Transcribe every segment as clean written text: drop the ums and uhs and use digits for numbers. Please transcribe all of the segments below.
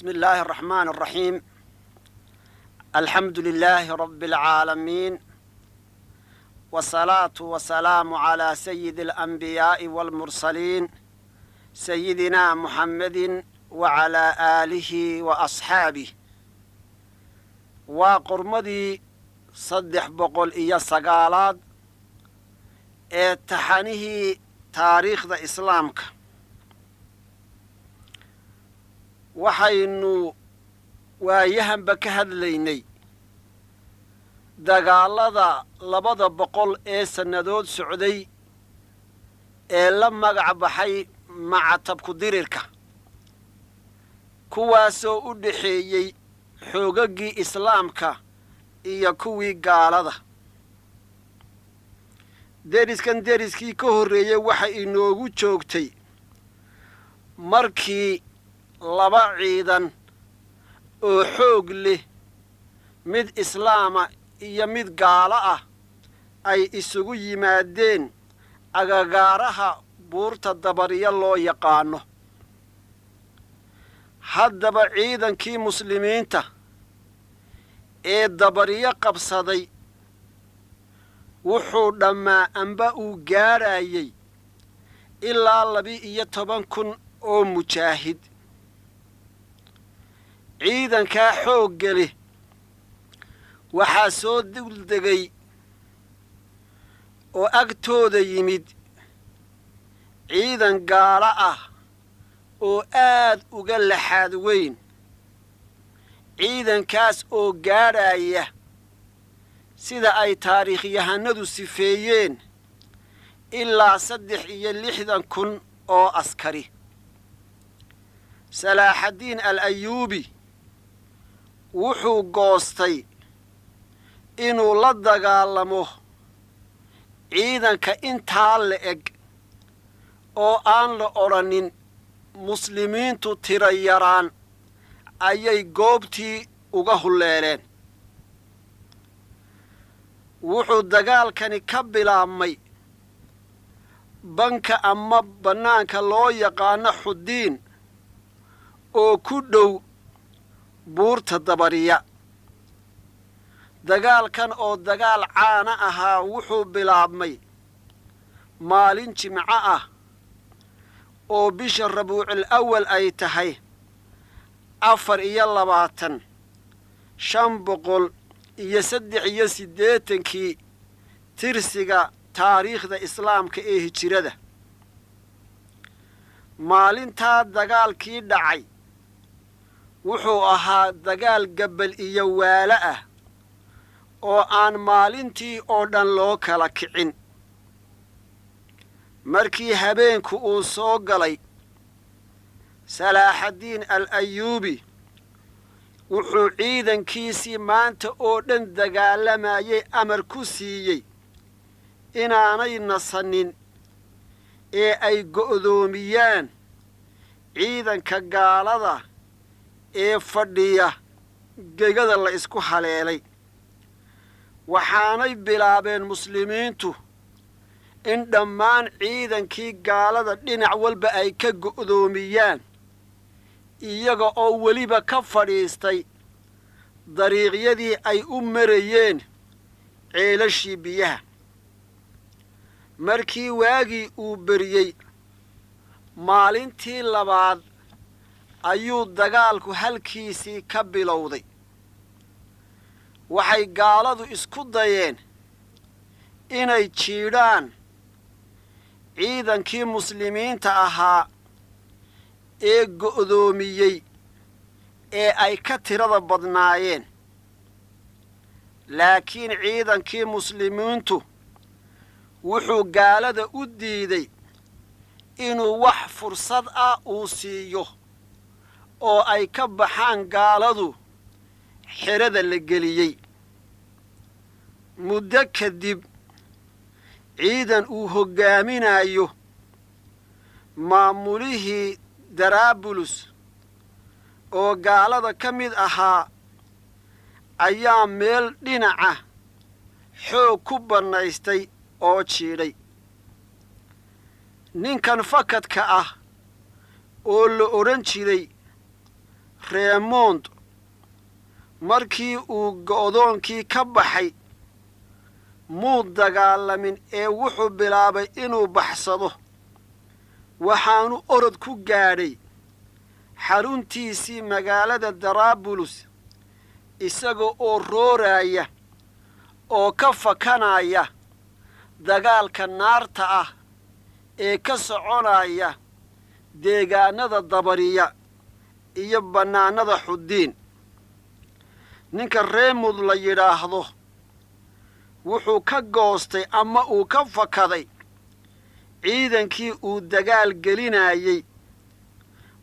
بسم الله الرحمن الرحيم. الحمد لله رب العالمين، والصلاة والسلام على سيد الأنبياء والمرسلين سيدنا محمد وعلى آله وأصحابه. وقرمدي صدح بقول إيا سقالات تحانيه تاريخ ذا إسلامك. waxaynu waayahanba ka hadlaynay dagaalada 200 ee sannadood socday ee la magac baxay macatabku dirirka, kuwaasoo u dhaxeeyey xoogagii islaamka iyo kuwii gaalada. deriskii ka horreeyey waxa inoogu joogtay markii laba ciidan oo xoog leh, mid islaama iyo mid gaalo ah, ay isugu yimaadeen agagaaraha buurta dabariya loo yaqaano. haddaba ciidankii muslimiinta ee dabariyo qabsaday wuxuu dhammaa amba uu gaarayay ilaa 12,000 oo mujaahid. ciidankaa xoogga leh waxaa soo duldegay oo agtooda yimid ciidan gaalo ah oo aad uga laxaad weyn. ciidankaas oo gaadhaya sida ay taariikhyahanadu sifeeyeen ilaa 63,000 oo askari. salaaxaddiin al-ayuubi wuxuu goostay inuu la dagaalamo ciidanka intaa la eg oo aan la odhanin muslimiintu tiro yaraan ayay goobtii uga hulleeleen. wuxuu dagaalkani ka bilaabmay banka ama bannaanka loo yaqaano xudiin oo ku dhow buurta dabariya. dagaalkan oo dagaal caana ahaa wuxuu bilaabmay maalin jimco ah oo bisha rabiicul awal ay tahay 4,583 tirsiga taariikhda islaamka ee hijrada. maalintaa dagaalkii dhacay wuxuu ahaa dagaal gabbal iyo waalo ah oo aan maalintii oo dhan loo kala kicin. markii habeenku uu soo galay, salaaxaddiin al-ayuubi wuxuu ciidankiisii maanta oo dhan dagaalamayay amar ku siiyey inaanay nasanin ee ay go'doomiyaan ciidanka gaalada ee fadhiya gegada la isku haleelay. waxaanay bilaabeen muslimiintu in dhammaan ciidankii gaalada dhinac walba ay ka go'doomiyaan, iyaga oo weliba ka fadhiistay dariiqyadii ay u marayeen ceelashii biyaha. markii waagii uu beriyey maalintii labaad ayuu dagaalku halkiisii ka bilowday. waxay gaaladu isku dayeen inay jiidhaan ciidankii muslimiinta ahaa ee go'doomiyey ee ay ka tirada badnaayeen. laakiin ciidankii muslimiintu wuxuu gaalada u diiday inuu wax fursad ah uu siiyo oo ay ka baxaan gaaladu xerada la geliyey. muddo kadib, ciidan uu hoggaaminayo maamulihii daraabulus oo gaalada ka mid ahaa ayaa meel dhinaca xoog ku bannaystay oo jiidhay. ninkan fakadka ah oo la odhan jiray reemond markii uu go'doonkii ka baxay muu dagaalamin ee wuxuu bilaabay inuu baxsado waxaanu orod ku gaadhay xaruntiisii magaalada Daraabulos isaga oo rooraya oo ka fakanaya dagaalka naarta ah ee ka soconaya deegaanada Dabariya iyo bannaanada Xudiin ninka reemud la yidhaahdo wuxuu ka goostay ama uu ka fakaday ciidankii uu dagaal gelinayay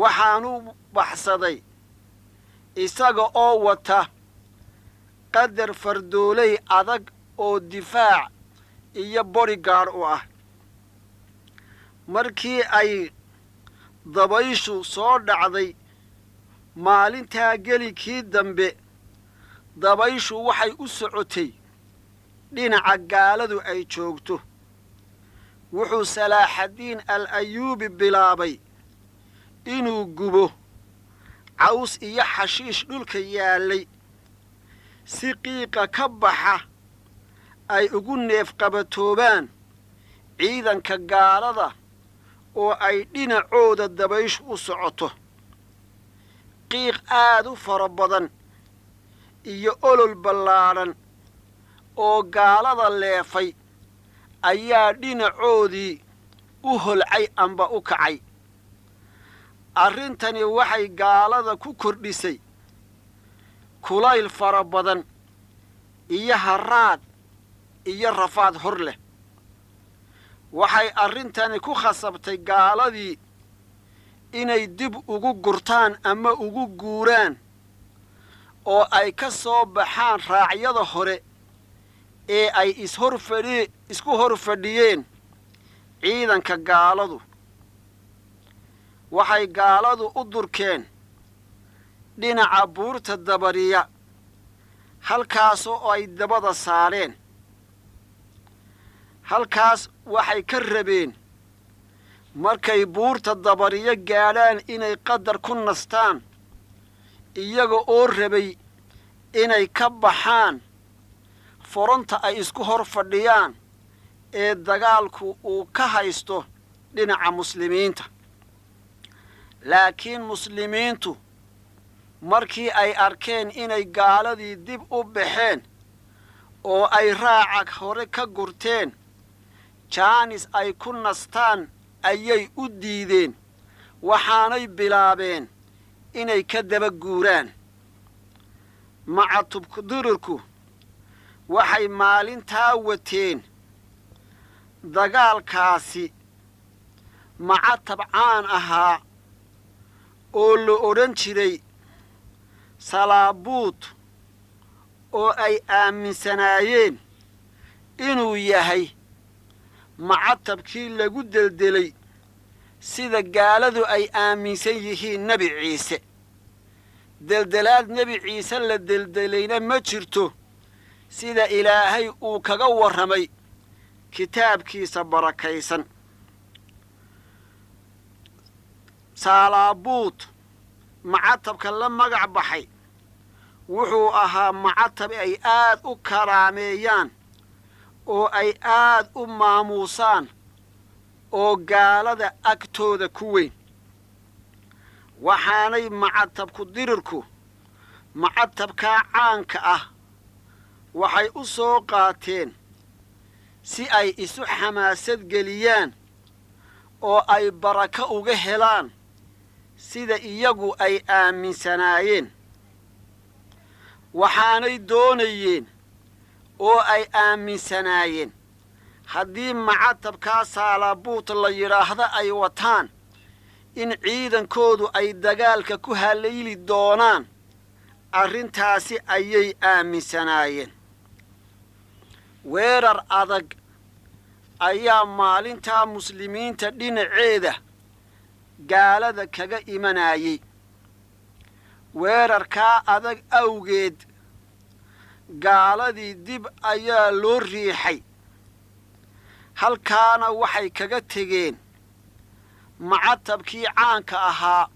waxaanu baxsaday isaga oo wata qadar fardooley adag oo difaac iyo bodyguard u ah markii ay dabayshu soo dhacday maalintaa gelikii dambe dabayshu waxay u socotay dhinaca gaaladu ay joogto wuxuu Salaaxadiin al-Ayuubi bilaabay inuu gubo caws iyo xashiish dhulka yaalay si qiiqa ka baxa ay ugu neef qabatoobaan ciidanka gaalada oo ay dhinacooda dabayshu u socoto qiiq aad u fara badan iyo olol ballaaran oo gaalada leefay ayaa dhinacoodii u holcay amba u kacay arrintani waxay gaalada ku kordhisay kulayl fara badan iyo haraad iyo rafaad hor leh waxay arrintani ku khasabtay gaaladii inay dib ugu gurtaan ama ugu guuraan oo ay ka soo baxaan raacyada hore ee ay isku hor fadhiyeen ciidanka gaaladu waxay gaaladu u durkeen dhinaca buurta Dabariya halkaasoo ay dabada saareen halkaas waxay ka rabeen markay buurta Dabariya gaadhaan inay qadar ku nastaan iyaga oo rabay inay ka baxaan foronta ay isku hor fadhiyaan ee dagaalku uu ka haysto dhinaca muslimiinta laakiin muslimiintu markii ay arkeen inay gaaladii dib u baxeen oo ay raaca hore ka gurteen jaanis ay ku nastaan ayay u diideen waxaanay bilaabeen inay ka daba guuraan macatubkudirurku waxay maalintaa wateen dagaalkaasi macatab caan ahaa oo la odhan jiray salaabuut oo ay aaminsanaayeen inuu yahay macatabkii lagu deldelay sida gaaladu ay aaminsan yihiin nebi ciise deldelaad nebi ciise la deldelayna ma jirto sida ilaahay uu kaga warramay kitaabkiisa barakaysan salaabuut macatabka la magac baxay wuxuu ahaa macatab ay aad u karaameeyaan oo ay aad u maamuusaan oo gaalada agtooda ku weyn waxaanay macatabku dirirku macatabkaa caanka ah waxay u soo qaateen si ay isu xamaasad geliyaan oo ay barako uga helaan sida iyagu ay aaminsanaayeen waxaanay doonayeen oo ay aaminsanaayeen haddii macatabkaa salaabuut la yidhaahda ay wataan in ciidankoodu ay dagaalka ku halayli doonaan arrintaasi ayay aaminsanaayeen weerar adag ayaa maalintaa muslimiinta dhinaceeda gaalada kaga imanayay weerarkaa adag awgeed gaaladii dib ayaa loo riixay halkaana waxay kaga tegeen macatabkii caanka ahaa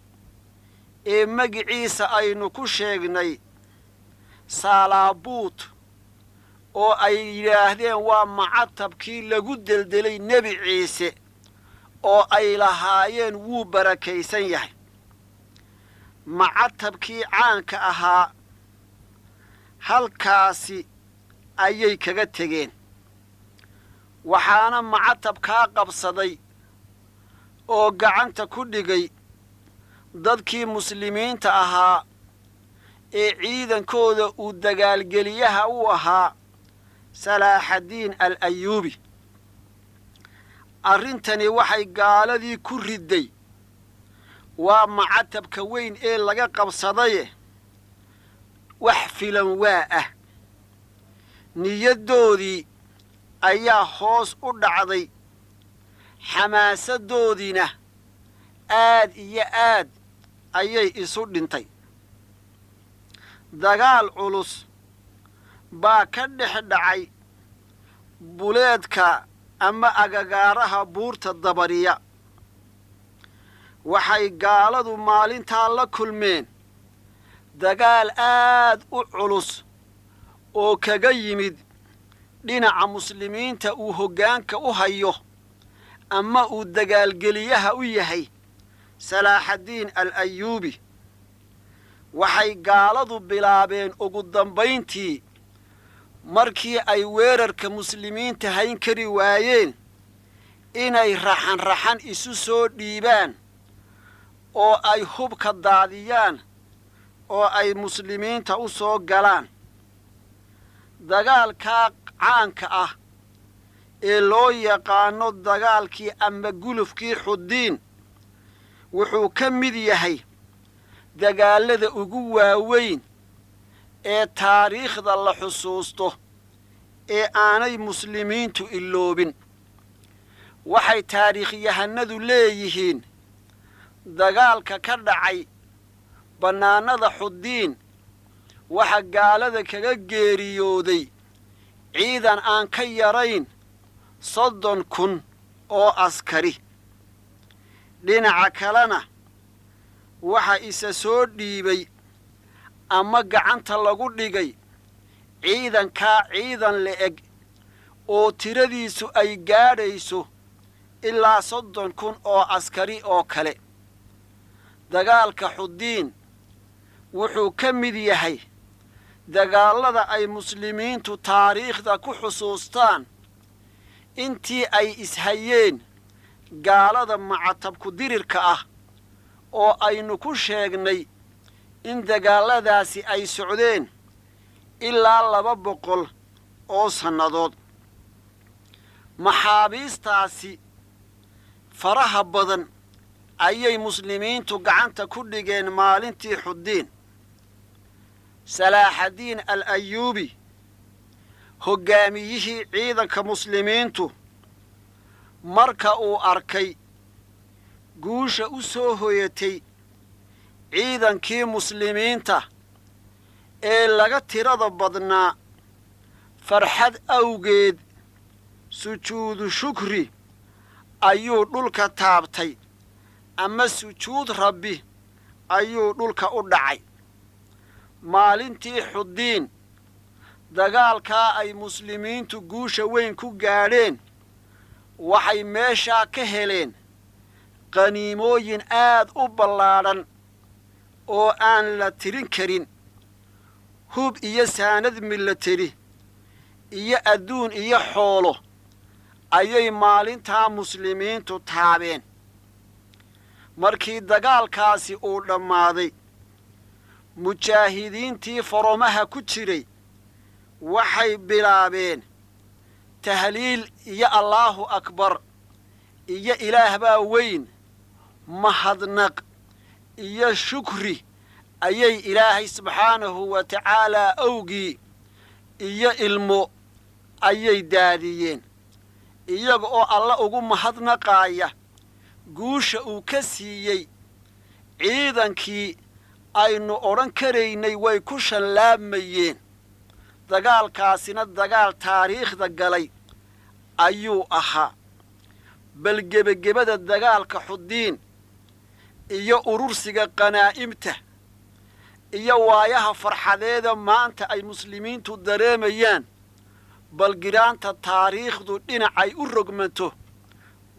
ee magiciisa aynu ku sheegnay saalaabuut oo ay yidhaahdeen waa macatabkii lagu deldelay nebi ciise oo ay lahaayeen wuu barakaysan yahay macatabkii caanka ahaa halkaasi ayay kaga tegeen waxaana macatabkaa qabsaday oo gacanta ku dhigay dadkii muslimiinta ahaa ee ciidankooda uu dagaalgeliyaha u ahaa salaaxaddiin al ayuubi arrintani waxay gaaladii ku ridday waa macatabka weyn ee laga qabsadaye wax filan waa ah niyaddoodii ayaa hoos u dhacday xamaasadoodiina aad iyo aad ayay isu dhintay dagaal culus baa ka dhex dhacay buleedka ama agagaaraha buurta dabariya waxay gaaladu maalintaa la kulmeen dagaal aad u culus oo kaga yimid dhinaca muslimiinta uu hoggaanka u hayo ama uu dagaalgeliyaha u yahay salaaxaddiin al ayuubi waxay gaaladu bilaabeen ugu dambayntii markii ay weerarka muslimiinta hayn kari waayeen inay raxan isu soo dhiibaan oo ay hubka daadiyaan oo ay muslimiinta u soo galaan dagaalkaa caanka ah ee loo yaqaano dagaalkii ama gulufkii xuddiin wuxuu ka mid yahay dagaallada ugu waaweyn ee taariikhda la xusuusto ee aanay muslimiintu iloobin waxay taariikhyahanadu leeyihiin dagaalka ka dhacay bannaanada xuddiin waxa gaalada kaga geeriyooday ciidan aan ka yarayn 30,000 oo askari dhinaca kalena waxa isa soo dhiibay ama gacanta lagu dhigay ciidankaa ciidan le'eg oo tiradiisu ay gaadhayso ilaa 30,000 oo askari oo kale dagaalka xuddiin wuxuu ka mid yahay dagaallada ay muslimiintu taariikhda ku xusuustaan intii ay ishayeen gaalada macatabku dirirka ah oo aynu ku sheegnay in dagaalladaasi ay socdeen ilaa 200 oo sannadood maxaabiistaasi faraha badan ayay muslimiintu gacanta ku dhigeen maalintii xuddiin salaaxaddiin al ayuubi hoggaamiyihii ciidanka muslimiintu marka uu arkay guusha u soo hoyatay ciidankii muslimiinta ee laga tirada badnaa farxad awgeed sujuudu shukri ayuu dhulka taabtay ama sujuud rabbi ayuu dhulka u dhacay maalintii xuddiin dagaalkaa ay muslimiintu guusha weyn ku gaadheen waxay meeshaa ka heleen qaniimooyin aad u ballaadhan oo aan la tirin karin hub iyo saanad milateri iyo adduun iyo xoolo ayay maalintaa muslimiintu taabeen markii dagaalkaasi uu dhammaaday mujaahidiintii foromaha ku jiray waxay bilaabeen tahliil iyo allaahu akbar iyo ilaah baa weyn mahadnaq iyo shukri ayay ilaahay subxaanahu wa tacaalaa awgii iyo ilmo ayay daadiyeen iyaga oo alla ugu mahadnaqaaya guusha uu ka siiyey ciidankii aynu odhan karaynay way ku shallaamayeen dagaalkaasina dagaal taariikhda galay ayuu ahaa bal gebagebada dagaalka xuddiin iyo urursiga qanaa'imta iyo waayaha farxadeeda maanta ay muslimiintu dareemayaan bal giraanta taariikhdu dhinacay u rogmanto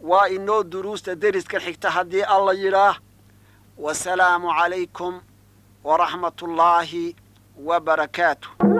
waa inoo duruusta deriskan xigta haddii alla yidhaah wasalaamu calaykum waraxmatullaahi wabarakaatuh